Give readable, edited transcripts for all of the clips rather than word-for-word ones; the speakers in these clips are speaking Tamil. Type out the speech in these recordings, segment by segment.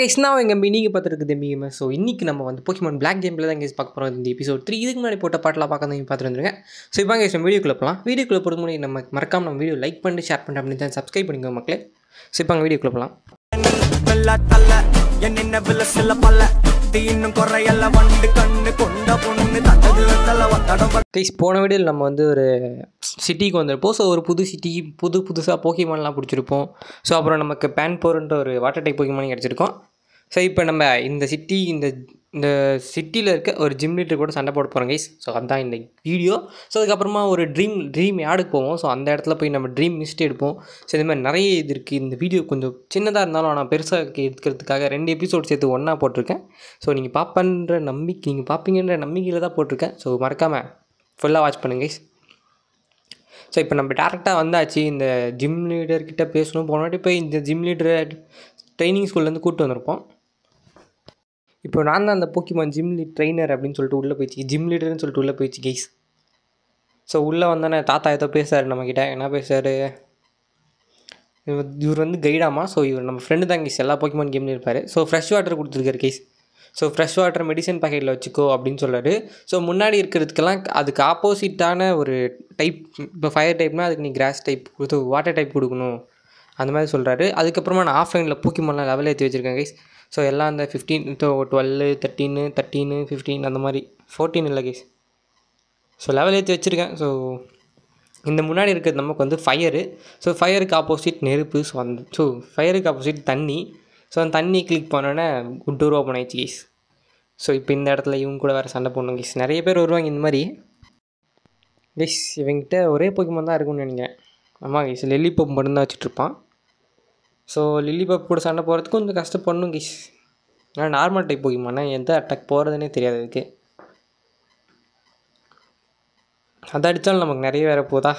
கைஸ் நான் எங்கள் நீங்கள் பார்த்துருக்கு மீமே. ஸோ இன்றைக்கி நம்ம வந்து போக்கிமான் பிளாக் கேமில் தான் கேஸ் பார்க்க போகிறோம். இந்த எபிசோட் 3 இதுக்கு முன்னாடி போட்ட பாட்டெலாம் பார்க்க பார்த்துட்டு வந்துருங்க. ஸோ இப்போ கேஸ் நம்ம வீடியோக்குள்ளே போகலாம். வீடியோக்குள்ளே போகிறது முன்னாடி நம்ம மறக்காம நம்ம வீடியோ லைக் பண்ணிட்டு ஷேர் பண்ணிட்டு அப்படின்னு தான் சப்ஸ்கிரைப் பண்ணிக்கோங்க மக்களே. ஸோ இப்போ அங்கே வீடியோக்குள்ளே போகலாம். கைஸ் போன வீடியோவில் நம்ம வந்து ஒரு சிட்டிக்கு வந்திருப்போம். ஸோ ஒரு புது சிட்டி புதுசாக போக்கிமான்லாம் பிடிச்சிருப்போம். ஸோ அப்புறம் நமக்கு பேன்போர்ன்ற ஒரு வாட்டர் டைப் போக்கிமான் கிடச்சிருக்கோம். ஸோ இப்போ நம்ம இந்த சிட்டியில் இருக்க ஒரு ஜிம் லீடர் கூட சண்டை போட போகிறோம் கைஸ். ஸோ அதுதான் இந்த வீடியோ. ஸோ அதுக்கப்புறமா ஒரு ட்ரீம் யார்டுக்கு போவோம். ஸோ அந்த இடத்துல போய் நம்ம ட்ரீம் மிஸ்ட் எடுப்போம். ஸோ இது மாதிரி நிறைய இது இருக்குது. இந்த வீடியோ கொஞ்சம் சின்னதாக இருந்தாலும் ஆனால் பெருசாக எடுக்கிறதுக்காக 2 எபிசோட் சேர்த்து ஒன்றா போட்டிருக்கேன். ஸோ நீங்கள் பார்ப்பீங்கன்ற நம்பிக்கையில் தான் போட்டிருக்கேன். ஸோ மறக்காமல் ஃபுல்லாக வாட்ச் பண்ணுங்க கைஸ். ஸோ இப்போ நம்ம டேரெக்டாக வந்தாச்சு. இந்த ஜிம் லீடர்கிட்ட பேசணும். போன வாட்டி போய் இந்த ஜிம் லீடரை ட்ரைனிங் ஸ்கூல்லேருந்து கூப்பிட்டு வந்திருப்போம். இப்போ நான் தான் அந்த போக்கிமான் ஜிம் ட்ரெயினர் அப்படின்னு சொல்லிட்டு உள்ளே போயிடுச்சு. ஜிம் லீடர்னு சொல்லிட்டு உள்ளே போயிடுச்சு கைஸ். ஸோ உள்ளே வந்தோன்னே தாத்தா ஏதோ பேசுகிறார் நம்மக்கிட்ட. என்ன பேசுகிறாரு, இவர் வந்து கைடாமா. ஸோ இவர் நம்ம ஃப்ரெண்டு தான் கைஸ். எல்லா போக்கிமான் கேம்லேயும் இருப்பார். ஸோ ஃப்ரெஷ் வாட்டர் கொடுத்துருக்காரு guys. So fresh water medicine பேக்கெட்டில் வச்சுக்கோ அப்படின்னு சொல்கிறாரு. ஸோ முன்னாடி இருக்கிறதுக்கெல்லாம் அதுக்கு ஆப்போசிட்டான ஒரு டைப். இப்போ ஃபயர் டைப்னால் அதுக்கு நீ கிராஸ் டைப் கொடுத்து வாட்டர் டைப் கொடுக்கணும் அந்த மாதிரி சொல்கிறாரு. அதுக்கப்புறமா நான் ஆஃப்லைனில் போக்கிமான்லாம் லெவல் ஏற்றி வச்சுருக்கேன் கைஸ். ஸோ எல்லாம் அந்த 15 12 13 15 அந்த மாதிரி 14 இல்லை கைஸ். ஸோ லெவல் ஏற்றி வச்சுருக்கேன். ஸோ இந்த முன்னாடி இருக்கிறது நமக்கு வந்து ஃபயரு. ஸோ ஃபயருக்கு ஆப்போசிட் நெருப்பு. ஸோ ஃபயருக்கு ஆப்போசிட் தண்ணி. ஸோ அந்த தண்ணி கிளிக் பண்ணோன்னே டோர் ஓப்பன் ஆயிடுச்சு கைஸ். ஸோ இப்போ இந்த இடத்துல இவங்க கூட வேறு சண்டை போடணும் கைஸ். நிறைய பேர் வருவாங்க இந்த மாதிரி கைஸ். இவங்கிட்ட ஒரே போக்கிமான் தான் இருக்கும்னு நினைக்கிறேன். ஆமாம் கைஸ், லில்லிபப் மட்டும்தான் வச்சுட்ருப்பான். ஸோ லில்லிபப் கூட சண்டை போகிறதுக்கு கொஞ்சம் கஷ்டப்படணும் கைஸ். ஆனால் நார்மல் டைப் போக்கிமானா எந்த அட்டாக் போகிறதுனே தெரியாது அதுக்கு. அதை அடித்தாலும் நமக்கு நிறைய வேறு போதா.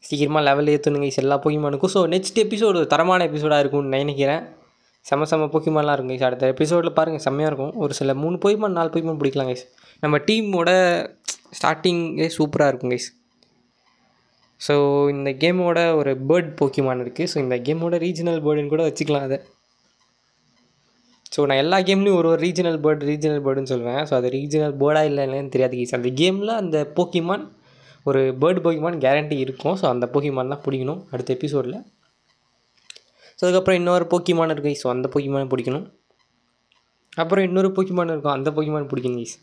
சீக்கிரமாக லெவல் ஏற்றணும் கைஸ் எல்லா போக்கிமானுக்கும். ஸோ நெக்ஸ்ட் எபிசோடு தரமான எபிசோடாக இருக்கும்னு நினைக்கிறேன். செம்ம போக்கிமான்லாம் இருக்கும் கைஸ். அடுத்த எபிசோடில் பாருங்கள் செம்மையாக இருக்கும். ஒரு சில 3 போக்கிமான் 4 போக்கிமான் பிடிக்கலாம் கைஸ். நம்ம டீமோட ஸ்டார்டிங்கே சூப்பராக இருக்கும் கைஸ். ஸோ இந்த கேமோட ஒரு பேர்ட் போக்கிமான் இருக்குது. ஸோ இந்த கேமோட ரீஜனல் பேர்டுன்னு கூட வச்சுக்கலாம் அதை. ஸோ நான் எல்லா கேம்லேயும் ஒரு ரீஜனல் பேர்டுன்னு சொல்லுவேன். ஸோ அது ரீஜனல் பேர்டாக இல்லைன்னு தெரியாது கைஸ். அந்த கேமில் அந்த போக்கிமான் ஒரு பேர்டு போக்கிமான் கேரண்டி இருக்கும். ஸோ அந்த போக்கிமான் தான் பிடிக்கணும் அடுத்த எபிசோடில். ஸோ அதுக்கப்புறம் இன்னொரு போக்கிமான் இருக்குது கைஸ். ஸோ அந்த போக்கிமான் பிடிக்கணும். அப்புறம் இன்னொரு போக்கிமான் இருக்கும், அந்த போக்கிமான் பிடிக்கணும் கைஸ்.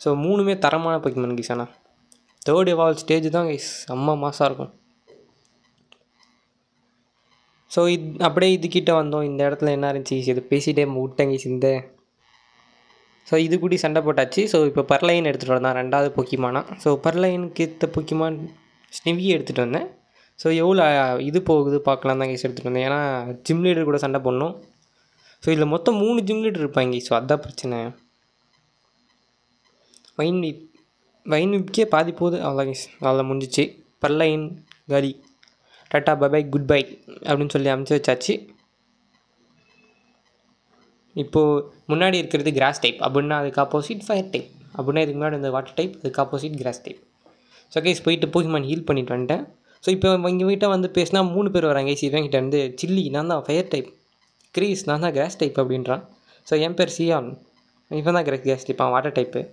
ஸோ 3மே தரமான போக்கிமான் கைஸ். ஆனால் 3rd எவால்வ் ஸ்டேஜ் தான் கைஸ் செம்ம மாசாக இருக்கும். ஸோ அப்படியே இதுக்கிட்ட வந்தோம். இந்த இடத்துல என்ன இருந்துச்சு, இது பேசிகிட்டே விட்டேன் கைஸ். ஸோ இது கூடி சண்டை போட்டாச்சு. ஸோ இப்போ பர்லைன் எடுத்துகிட்டு வந்தேன் 2வது போக்கிமானா. ஸோ பர்லைனுக்கு ஏற்ற போக்கிமான் ஸ்னிவியை எடுத்துகிட்டு வந்தேன். ஸோ எவ்வளோ இது போகுது பார்க்கலாம் தான் கைஸ் எடுத்துகிட்டு வந்தேன். ஏன்னா ஜிம் லீடர் கூட சண்டை போடணும். ஸோ இதில் மொத்தம் 3 ஜிம் லீடர் இருப்பாங்க. ஸோ அதுதான் பிரச்சனை. வைன்விப்கே பாதி போகுது. அவ்வளோ கைஸ், அவ்வளோ முடிஞ்சிச்சு. பர்லைன் காலி, டாட்டா பை குட் பை அப்படின்னு சொல்லி அமுச்சு வச்சாச்சு. இப்போது முன்னாடி இருக்கிறது கிராஸ் டைப் அப்படின்னா அதுக்கு ஆப்போசிட் ஃபயர் டைப். அப்படின்னா இதுக்கு முன்னாடி இந்த வாட்டர் டைப், அதுக்கு opposite cross type. So guys போயிட்டு போக்கிமான் ஹீல் பண்ணிட்டு வந்துட்டேன். ஸோ இப்போ இவங்க கிட்ட வந்து பேசினா 3 பேர் வராங்க கைஸ். இவங்கிட்ட வந்து சில்லி நான் தான் ஃபயர் டைப், கிரீஸ் நான் தான் கிராஸ் டைப் அப்படின்றான். ஸோ என் பேர் சியான், இவன் தான் cross type, water type.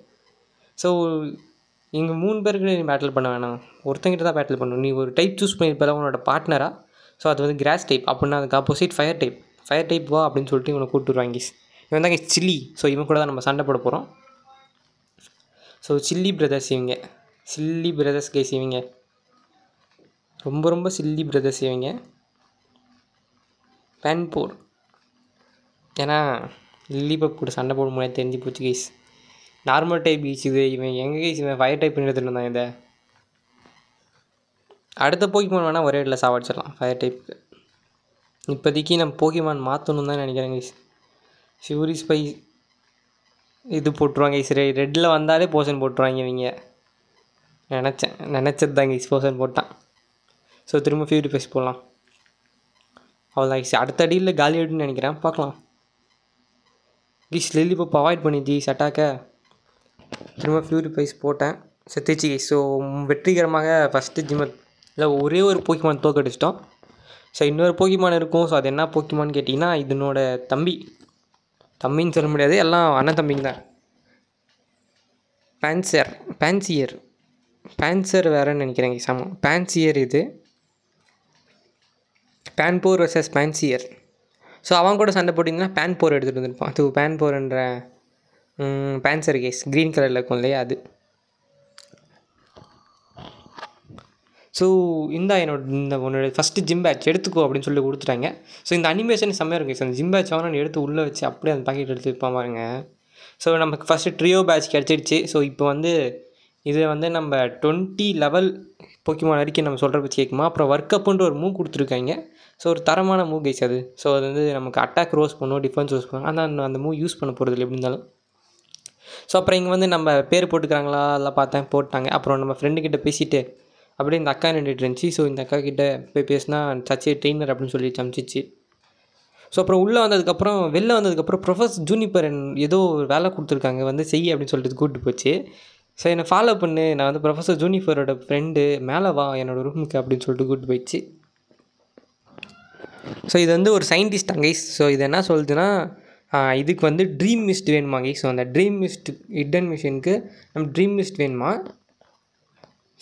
So இங்கே 3 பேருக்கு நீ பேட்டில் பண்ண வேணாம், ஒருத்தங்கிட்ட தான் பேட்டில் பண்ணணும். நீ ஒரு டைப் சூஸ் பண்ணியிருப்ப உன்னோட பார்ட்னராக. ஸோ அது வந்து கிராஸ் டைப் அப்படின்னா அதுக்கு ஆப்போசிட் ஃபயர் டைப் வா அப்படின்னு சொல்லிட்டு இவனை கூப்பிட்டு வருவாங்க. இவன் தான் சில்லி. ஸோ இவன் கூட தான் நம்ம சண்டை போட போகிறோம். So chilli brothers guys. இவங்க ரொம்ப சில்லி பிரதர்ஸ் இவங்க. பேன்போர் ஏன்னா லில்லிபப் கூட சண்டை போட முடியாது தெரிஞ்சு போச்சு கைஸ். நார்மல் டைப் இது இவன் எங்கே கைஸ், இவன் ஃபயர் டைப் எடுத்துகிட்டு இருந்தான். இதை அடுத்த போக்கிமான் வேணால் ஒரே இடத்துல சாவடிச்சிடலாம் ஃபயர் டைப்புக்கு. இப்போதைக்கு நம்ம போக்கிமான் மாற்றணும் தான் நினைக்கிறேன் கைஸ். ஃபியூரி ஸ்பை இது போட்டுருவாங்க கைஸ். ரெட்டில் வந்தாலே போஷன் போட்டுருவாங்க இவங்க. நினச்சது தான் கைஸ், போஷன் போட்டான். ஸோ திரும்ப ஃபியூரி ஸ்பைஸ் போடலாம். அவ்வளோதான் கைஸ். அடுத்த அடியில் காலி ஆகிடுன்னு நினைக்கிறேன், பார்க்கலாம் கைஸ். லில்லிபப் அவாய்ட் பண்ணிச்சு அட்டாக்கை. திரும்ப ஃபியூரி ஸ்பைஸ் போட்டேன், செத்துச்சு கைஸ். ஸோ வெற்றிகரமாக ஃபஸ்ட்டு ஜிம்மில் ஒரே ஒரு போக்கிமான் தோக்கடிச்சிட்டோம். ஸோ இன்னொரு போக்கிமான் இருக்கும். ஸோ அது என்ன போக்கிமான்னு கேட்டிங்கன்னா இதனோட தம்பின்னு சொல்ல முடியாது, எல்லாம் அண்ணன் தம்பிங்க தான். பேன்சர் வேறுன்னு நினைக்கிறேங்க. சாமம் பேன்சியர் இது. பேன்போர் வர்சஸ் பேன்சியர். ஸோ அவன் கூட சண்டை போட்டிங்கன்னா பேன்போர் எடுத்துகிட்டு வந்துருப்பான். அது பேன்போர்ன்ற பேன்சர் கேஸ் க்ரீன் கலரில் இருக்கும் இல்லையா அது. ஸோ இந்த உன்னோட ஃபஸ்ட்டு ஜிம் பேட்ச் எடுத்துக்கோ அப்படின்னு சொல்லி கொடுத்துட்டாங்க. ஸோ இந்த அனிமேஷன் செம்மையாக இருக்கும். ஸோ அந்த ஜிம் பேட்ச் அவனை எடுத்து உள்ளே வச்சு அப்படியே அந்த பாக்கெட் எடுத்து வைப்பான் பாருங்க. ஸோ நமக்கு ஃபஸ்ட்டு ட்ரியோ பேட்ச் கிடச்சிடுச்சு. ஸோ இப்போ இதை நம்ம 20 லெவல் போக்கிமான் வரைக்கும் நம்ம சொல்கிற பற்றி கேட்குமா. அப்புறம் ஒர்க் அப்புன்ற ஒரு மூவ் கொடுத்துருக்காங்க. ஸோ ஒரு தரமான மூவ் கைஸ் அது. ஸோ அது நமக்கு அட்டாக் ரோஸ் பண்ணும், டிஃபென்ஸ் ரோஸ் பண்ணும். ஆனால் அந்த மூவ் யூஸ் பண்ண போகிறது இல்லை எப்படி இருந்தாலும். ஸோ அப்புறம் இங்கே நம்ம பேர் போட்டுக்கிறாங்களா அதெல்லாம் பார்த்தேன், போட்டாங்க. அப்புறம் நம்ம ஃப்ரெண்டுக்கிட்ட பேசிவிட்டு அப்படியே இந்த அக்கா நின்றுட்டு இருந்துச்சு. ஸோ இந்த அக்கா கிட்டே போய் பேசினா சச்சி ட்ரெயினர் அப்படின்னு சொல்லி சமைச்சிச்சு. ஸோ அப்புறம் வெளில வந்ததுக்கப்புறம் ப்ரொஃபஸர் ஜூனிப்பர் ஏதோ வேலை கொடுத்துருக்காங்க செய் அப்படின்னு சொல்லிட்டு கூப்பிட்டு போச்சு. ஸோ என்னை ஃபாலோ பண்ணு, நான் ப்ரொஃபஸர் ஜூனிஃபரோட ஃப்ரெண்டு, மேலே வா என்னோடய ரூமுக்கு அப்படின்னு சொல்லிட்டு கூப்பிட்டு போயிடுச்சு. ஸோ இது ஒரு சயின்டிஸ்ட் கைஸ். ஸோ இது என்ன சொல்லுதுன்னா இதுக்கு ட்ரீம் மிஸ்ட் வேணுமா கைஸ். ஸோ அந்த ட்ரீம் மிஸ்ட் ஹிட்டன் மிஷினுக்கு நம்ம ட்ரீம் மிஸ்ட் வேணுமா.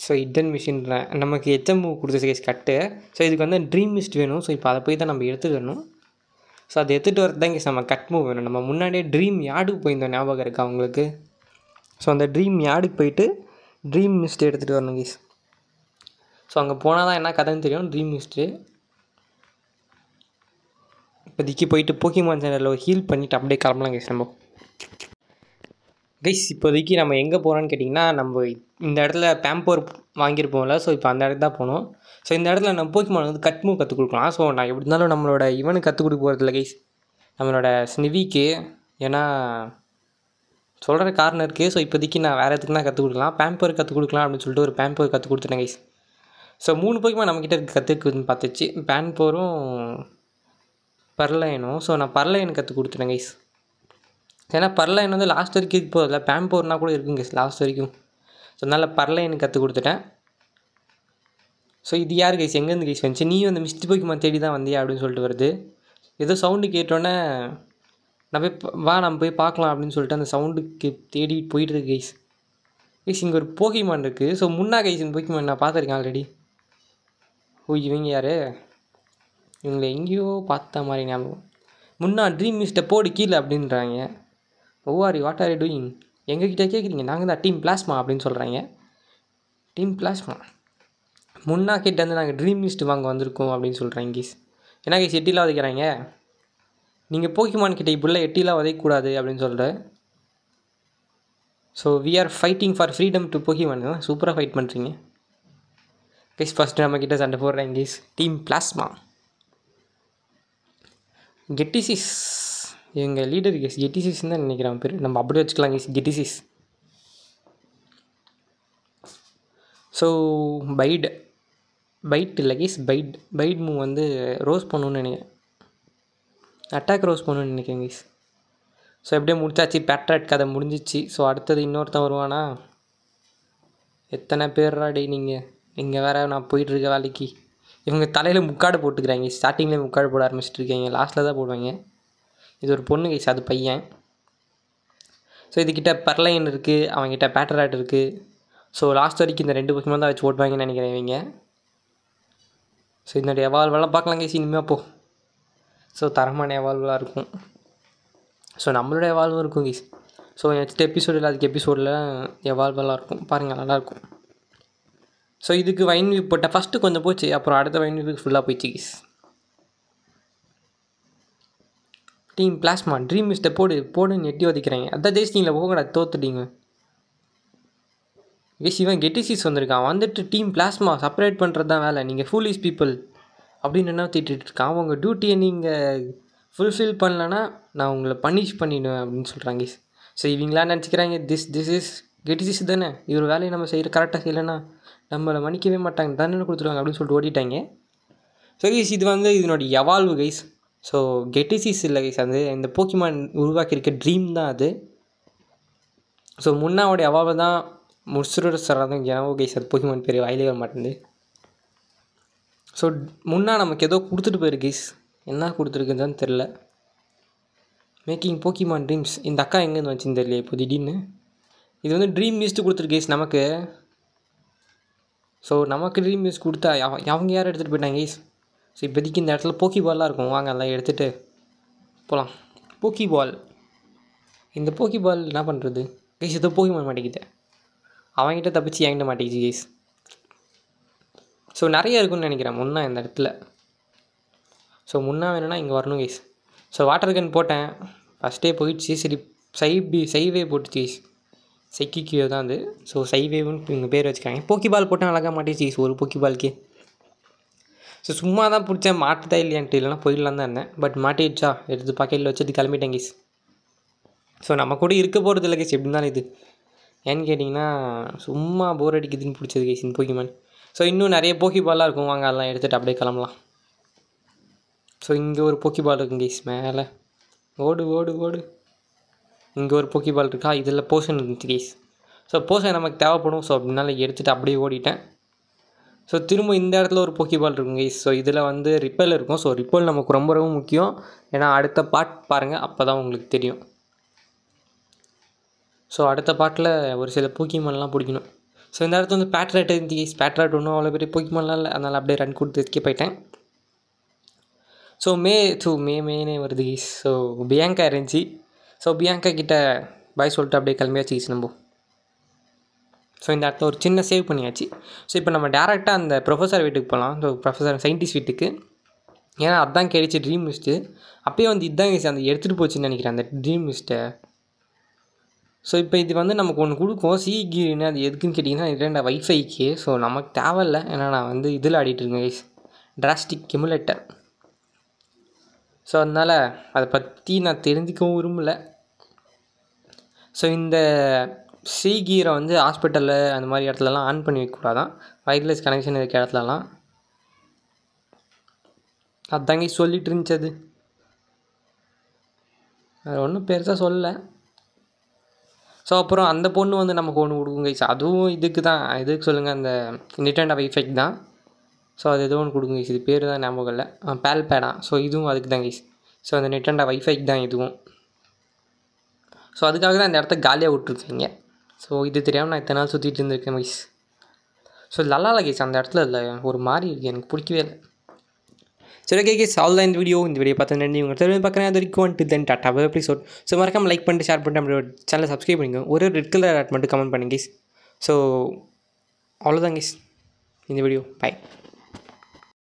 ஸோ ஹிட்டன் மிஷின்ற நமக்கு HM கொடுத்த கைஸ் கட்டு. ஸோ இதுக்கு ட்ரீம் மிஸ்ட் வேணும். ஸோ இப்போ அதை போய் தான் நம்ம எடுத்துக்கணும். ஸோ அதை எடுத்துகிட்டு வரது தான் கைஸ் நம்ம கட் மூவ் வேணும். நம்ம முன்னாடியே ட்ரீம் யார்டுக்கு போயிருந்தோம், ஞாபகம் இருக்கா அவங்களுக்கு. ஸோ அந்த ட்ரீம் யார்டுக்கு போயிட்டு ட்ரீம் மிஸ்ட் எடுத்துகிட்டு வரணும் கைஸ். ஸோ அங்கே போனால் தான் என்ன கதைன்னு தெரியும். ட்ரீம் மிஸ்ட்டு இப்போதைக்கு போயிட்டு போக்கிமான் சேனலில் ஹீல் பண்ணிவிட்டு அப்படியே கிளம்பலாம் கைஸ். இப்போதைக்கு நம்ம எங்கே போகிறோன்னு கேட்டிங்கன்னா நம்ம இந்த இடத்துல பேம்போர் வாங்கியிருப்போம்ல. ஸோ இப்போ அந்த இடத்துக்கு தான் போகணும். ஸோ இந்த இடத்துல நம்ம போக்கிமான் கட் மூவ் கற்றுக் கொடுக்கலாம். ஸோ நான் எப்படி இருந்தாலும் நம்மளோட இவனுக்கு கற்றுக் கொடுக்க போகிறதில்ல கைஸ், நம்மளோட ஸ்னிவிக்கு. ஏன்னா சொல்கிற காரணம் இருக்குது. ஸோ இப்போதைக்கு நான் வேறு எதுக்குன்னா கற்றுக் கொடுக்கலாம், பேம்போர் கற்றுக் கொடுக்கலாம் அப்படின்னு சொல்லிட்டு ஒரு பேம்போர் கற்றுக் கொடுத்துட்டேன் கைஸ். ஸோ 3 போக்கிமான் நம்மக்கிட்ட கற்றுக்குதுன்னு பார்த்துச்சு, பேம்போரும் பர்லைனும். ஸோ நான் பர்லைன் கற்றுக் கொடுத்துட்டேன் கைஸ். ஏன்னா பர்லைன் லாஸ்ட் வரைக்கும் இருக்கு போதில்ல, பேம்போர்னா கூட இருக்குங்க கைஸ் லாஸ்ட் வரைக்கும். ஸோ அதனால் பர்லைன் கற்றுக் கொடுத்துட்டேன். ஸோ இது யார் கைஸ், எங்கேருந்து கைஸ் வந்துச்சு, நீயும் அந்த மிஸ்ட் போக்கிமான் தேடி தான் வந்தியா அப்படின்னு சொல்லிட்டு வருது. ஏதோ சவுண்டு கேட்டோன்னே நம்ம போய் பார்க்கலாம் அப்படின்னு சொல்லிட்டு அந்த சவுண்டுக்கு தேடி போயிட்டு இருக்கு கைஸ். இங்கே ஒரு போக்கிமான் இருக்குது. ஸோ முன்னா கைஸ் இந்த போக்கிமான் நான் பார்த்துருக்கேன் ஆல்ரெடி. இவங்க யார், இவங்களை எங்கேயோ பார்த்த மாதிரி ஞாபகம். முன்னா ட்ரீம் மிஸ்ட்டை போடு கீழே அப்படின்றாங்க. வாட் ஆர் யூ டூயிங், எங்ககிட்ட கேட்குறீங்க, நாங்கள் தான் டீம் பிளாஸ்மா அப்படின்னு சொல்கிறாங்க. டீம் பிளாஸ்மா முன்னா கிட்ட நாங்கள் ட்ரீம் மிஸ்ட் வாங்க வந்திருக்கோம் அப்படின்னு சொல்கிறாங்க கைஸ். ஏன்னா கைஸ் எட்டிலாம் உதைக்கிறாங்க, நீங்கள் போக்கிமான் கிட்டே இப்படிலாம் எட்டிலாம் உதைக்கக்கூடாது அப்படின்னு சொல்கிறேன். So we are fighting for freedom to Pokemon. சூப்பராக ஃபைட் பண்ணுறீங்க கைஸ். ஃபஸ்ட்டு நம்மக்கிட்ட சண்டை போடுறாங்க கைஸ், டீம் பிளாஸ்மா. கெட்டிசிஸ் எங்கள் லீடர் கைஸ், கெட்டிசிஸ்ன்னு தான் நினைக்கிறேன் பேர், நம்ம அப்படியே வச்சுக்கலாம் கைஸ், கெட்டிசிஸ். ஸோ பைட் இல்லை கைஸ், பைட் மூவ் ரோஸ் பண்ணணுன்னு நினைக்கிறேன், அட்டாக் ரோஸ் பண்ணணுன்னு நினைக்கிறேன் கைஸ். ஸோ எப்படியே முடிச்சாச்சு, பேட்ராட் கதை முடிஞ்சிச்சு. ஸோ அடுத்தது இன்னொருத்தன் வருவானா, எத்தனை பேர்ரா டே நீங்கள் வேறு நான் போயிட்டுருக்க வேலைக்கு. இவங்க தலையில் முக்காடு போட்டுக்கிறாங்க, ஸ்டார்டிங்லேயே முக்காடு போட ஆரம்பிச்சிட்ருக்காங்க, லாஸ்ட்டில் தான் போடுவாங்க. இது ஒரு பொண்ணு கைஸ், அது பையன். ஸோ இதுக்கிட்ட பர்லைன் இருக்குது, அவங்ககிட்ட பேட்ராட் இருக்குது. ஸோ லாஸ்ட் வரைக்கும் இந்த 2 போக்கிமான் தான் வச்சு ஓட்டுவாங்கன்னு நினைக்கிறேன் இவங்க. ஸோ இதனுடைய எவால்வெல்லாம் பார்க்கலாம் கைஸ் இனிமேல் அப்போது. ஸோ தரமான எவால்வெலாம் இருக்கும். ஸோ நம்மளோட எவால்வும் இருக்கும் கைஸ். ஸோ நெக்ஸ்ட் எபிசோடில் அதுக்கு எபிசோடில் எவால்வெல்லாம் இருக்கும் பாருங்கள், நல்லாயிருக்கும். ஸோ இதுக்கு வைன் வீக் போட்டால் ஃபஸ்ட்டு கொஞ்சம் போச்சு, அப்புறம் அடுத்த வைன் வீக் ஃபுல்லாக போயிடுச்சு கைஸ். டீம் பிளாஸ்மா ட்ரீம் மிஸ்ட்டை போடுன்னு எட்டி வதைக்கிறாங்க. அதான் ஜெயிச்சிட்டிங்களா, போகடா தோத்துட்டீங்க கைஸ். இவன் கெட்டிசிஸ் வந்திருக்கான், டீம் பிளாஸ்மா செப்பரேட் பண்ணுறது தான் வேலை, நீங்கள் ஃபூலிஷ் பீப்புள் அப்படின்னு என்ன திட்டிகிட்டு இருக்கான். அவங்க டியூட்டியை நீங்கள் ஃபுல்ஃபில் பண்ணலன்னா நான் உங்களை பனிஷ் பண்ணிவிடுவேன் அப்படின்னு சொல்கிறாங்க கைஸ். ஸோ இவங்களாம் நினச்சிக்கிறாங்க திஸ் இஸ் கெட்டிசிஸ் தானே, இவர் வேலையை நம்ம கரெக்டாக செய்யலைன்னா நம்மளை மன்னிக்கவே மாட்டாங்க, தண்டனை கொடுத்துருவாங்க அப்படின்னு சொல்லிட்டு ஓடிட்டாங்க. ஸோ கைஸ் இது இதனுடைய எவால்வு கைஸ். ஸோ கெட்டிசிஸ் இல்லை கைஸ், இந்த போக்கிமான் உருவாக்கியிருக்க ட்ரீம் தான் அது. ஸோ முன்னாவோடைய எவால்வு தான் முசுரு சராதம் எனவோ கைஸ், அது போக்கிமான் பேர் வாயிலே வர மாட்டேங்குது. ஸோ முன்னா நமக்கு ஏதோ கொடுத்துட்டு போயிருக்கு கைஸ். என்ன கொடுத்துருக்குன்னு தெரில. Making Pokemon dreams. இந்த அக்கா எங்கேருந்து வச்சுன்னு தெரியல இப்போ திடீர்னு. இது வந்து ட்ரீம் மிஸ்ட்டு கொடுத்துருக்கு கைஸ் நமக்கு. ஸோ நமக்கு ட்ரீம் மிஸ் கொடுத்தா அவங்க யாரும் எடுத்துகிட்டு போயிட்டாங்க கைஸ். ஸோ இப்போதைக்கு இந்த இடத்துல போக்கி பால்லாம் இருக்கும். வாங்க எல்லாம் எடுத்துகிட்டு போகலாம். போக்கி பால். இந்த போக்கி பால் என்ன பண்ணுறது கைஸ்? ஏதோ போக்கிமான் மாட்டேங்குது. அவங்ககிட்ட தப்பிச்சு என்கிட்ட மாட்டேங்குது கைஸ். ஸோ நிறைய இருக்குன்னு நினைக்கிறேன் முன்னா இந்த இடத்துல. ஸோ முன்னா வேணும்னா இங்கே வரணும் கைஸ். ஸோ வாட்டர் கன் போட்டேன். ஃபஸ்ட்டே போயிடுச்சு. சரி சைவே போட்டுச்சு கைஸ். சைக்கிக்கியோ தான் அது. ஸோ சைவேவுன்னு இங்கே பேர் வச்சுக்காங்க. போக்கி பால் போட்டால் அழகாக மாட்டேச்சு கைஸ் ஒரு போக்கி பால்க்கு. ஸோ சும்மா தான் பிடிச்சேன். மாட்டுதா இல்லையான்ட்டு, இல்லைனா போயிடலாம் தான் இருந்தேன். பட் மாட்டிடுச்சா, எடுத்து பாக்கெட்டில் வச்சுட்டு கிளம்பிட்டேன் கைஸ். ஸோ நம்ம கூட இருக்க போகிறது இல்லை கைஸ் எப்படி இருந்தாலும் இது. ஏன்னு கேட்டிங்கன்னா சும்மா போர் அடிக்குதுன்னு பிடிச்சது கைஸ் இந்த போக்கிமான். ஸோ இன்னும் நிறைய போக்கி பால்லாம் இருக்கும். வாங்க அதெல்லாம் எடுத்துகிட்டு அப்படியே கிளம்பலாம். ஸோ இங்கே ஒரு போக்கி பால் இருக்குங்க கைஸ் மேலே. ஓடு ஓடு ஓடு. இங்கே ஒரு போக்கி பால் இருக்கா. இதில் போஷன் இருந்துச்சு கைஸ். ஸோ போஷன் நமக்கு தேவைப்படும். ஸோ அப்படின்னால எடுத்துகிட்டு அப்படியே ஓடிட்டேன். ஸோ திரும்ப இந்த இடத்துல ஒரு போக்கி பால் இருக்கும் கைஸ். ஸோ இதில் வந்து ரிப்பல் இருக்கும். ஸோ ரிப்பல் நமக்கு ரொம்ப ரொம்ப முக்கியம். ஏன்னா அடுத்த பார்ட் பாருங்கள், அப்போ தான் உங்களுக்கு தெரியும். ஸோ அடுத்த பார்ட்டில் ஒரு சில போக்கிமான்லாம் பிடிக்கணும். ஸோ இந்த இடத்துல வந்து பேட்ராட் இருந்துச்சு கைஸ். பேட்ராட் ஒன்றும் அவ்வளோ பெரிய போக்கிமான்லாம் இல்லை. அதனால் அப்படியே ரன் கொடுத்து எஸ்கேப் போயிட்டேன். ஸோ மேனே வருது கைஸ். ஸோ பியாங்கா இருந்துச்சு. ஸோ பியாங்கா கிட்ட பாய் சொல்லிட்டு அப்படியே கிளம்பியாச்சு கைஸ் நம்ம. ஸோ இந்த இடத்துல ஒரு சின்ன சேவ் பண்ணியாச்சு. ஸோ இப்போ நம்ம டேரெக்டாக அந்த ப்ரொஃபஸர் வீட்டுக்கு போகலாம். ஸோ ப்ரொஃபஸர் சயின்டிஸ்ட் வீட்டுக்கு. ஏன்னா அதுதான் கிடைச்சி ட்ரீம் மிஸ்ட்டு. அப்போயே வந்து இதுதான் கைஸ் அந்த எடுத்துகிட்டு போச்சுன்னு நினைக்கிறேன் அந்த ட்ரீம் மிஸ்ட்டை. ஸோ இப்போ இது வந்து நமக்கு ஒன்று கொடுக்கும் கீரின்னு. அது எதுக்குன்னு கேட்டிங்கன்னா இதுலேண்டா வைஃபைக்கு. ஸோ நமக்கு தேவையில்லை. ஏன்னா நான் வந்து இதில் ஆடிட்டு இருக்கேன் கைஸ், டிராஸ்டிக் எமுலேட்டர். ஸோ அதனால் அதை பற்றி நான் தெரிஞ்சுக்கவும் விரும்பலை. ஸோ இந்த கீரை வந்து ஹாஸ்பிட்டலில் அந்த மாதிரி இடத்துலலாம் ஆன் பண்ணி வைக்கக்கூடாதான். வயர்லெஸ் கனெக்ஷன் இருக்க இடத்துலலாம். அதாங்க சொல்லிட்டு இருந்துச்சு அது. அது ஒன்றும் பெருசாக சொல்லலை. ஸோ அப்புறம் அந்த பொண்ணு வந்து நமக்கு ஒன்று கொடுக்குங்க கைஸ். அதுவும் இதுக்கு தான். இதுக்கு சொல்லுங்கள், அந்த நிட்டெண்டோ வைஃபைக்கு தான். ஸோ அது ஏதோ ஒன்று கொடுக்குங்க கைஸ். இது பேர் தான் ஞாபகம் இல்லை. பேடா. ஸோ இதுவும் அதுக்கு தான் கைஸ். ஸோ அந்த நிட்டெண்டோ வைஃபைக்கு தான் இதுவும். ஸோ அதுக்காக தான் இந்த இடத்த காலியாக விட்டுருக்கீங்க. ஸோ இது தெரியாமல் நான் இத்தனை நாள் சுற்றிட்டு இருந்திருக்கேன் கைஸ். ஸோ நல்லால கைஸ் அந்த இடத்துல இல்லை, ஒரு மாதிரி இருக்குது, எனக்கு பிடிக்கவே இல்லை. சரி ஓகே கைஸ், அவ்வளோதான் இந்த வீடியோ பார்த்து நன்றி. உங்கள் தெரிஞ்சு பார்க்குறேன். அது வரைக்கும் வந்துட்டு தென் டாட்டா எபிசோட். ஸோ மறக்காம லைக் பண்ணிட்டு ஷேர் பண்ணிட்டு நம்மளோட சேனலை சப்ஸ்கிரைப் பண்ணிக்கோங்க. ஒரு ரெட் கலர் ஆட் மட்டும் கமெண்ட் பண்ணுங்க கைஸ். ஸோ அவ்வளோதான் கைஸ் இந்த வீடியோ. பை.